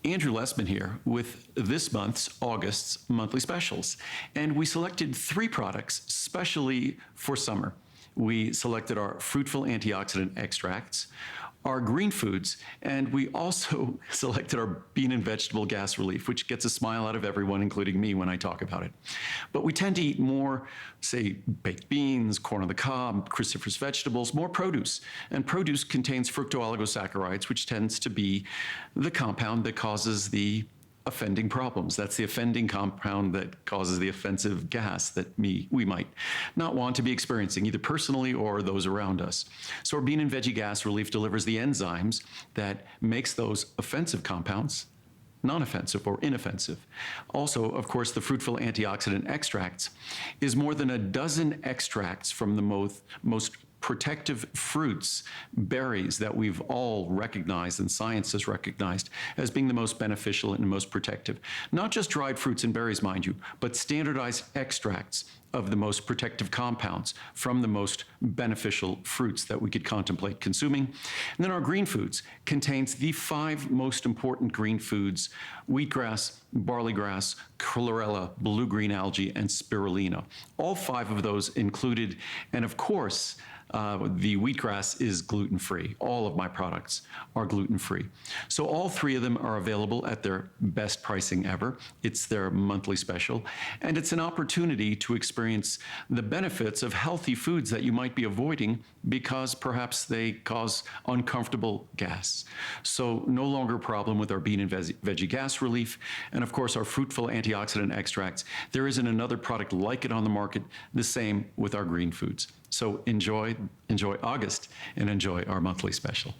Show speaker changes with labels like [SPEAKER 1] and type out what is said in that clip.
[SPEAKER 1] Andrew Lessman here with this month's August's monthly specials. And we selected 3 products specially for summer. We selected our fruitful antioxidant extracts, our green foods, and we also selected our bean and vegetable gas relief, which gets a smile out of everyone, including me, when I talk about it. But we tend to eat more, say, baked beans, corn on the cob, cruciferous vegetables, more produce. And produce contains fructooligosaccharides, which tends to be the compound that causes the offending problems. That's the offending compound that causes the offensive gas that we might not want to be experiencing, either personally or those around us. So our bean and veggie gas relief delivers the enzymes that makes those offensive compounds non-offensive or inoffensive. Also, of course, the fruitful antioxidant extracts is more than a dozen extracts from the most protective fruits, berries that we've all recognized and science has recognized as being the most beneficial and most protective. Not just dried fruits and berries, mind you, but standardized extracts of the most protective compounds from the most beneficial fruits that we could contemplate consuming. And then our green foods contains the 5 most important green foods: wheatgrass, barley grass, chlorella, blue-green algae, and spirulina. All 5 of those included, and of course, the wheatgrass is gluten-free. All of my products are gluten-free. So all 3 of them are available at their best pricing ever. It's their monthly special, and it's an opportunity to experience the benefits of healthy foods that you might be avoiding because perhaps they cause uncomfortable gas. So no longer a problem with our bean and veggie gas relief, and of course our fruitful antioxidant extracts. There isn't another product like it on the market, the same with our green foods. So enjoy August and enjoy our monthly special.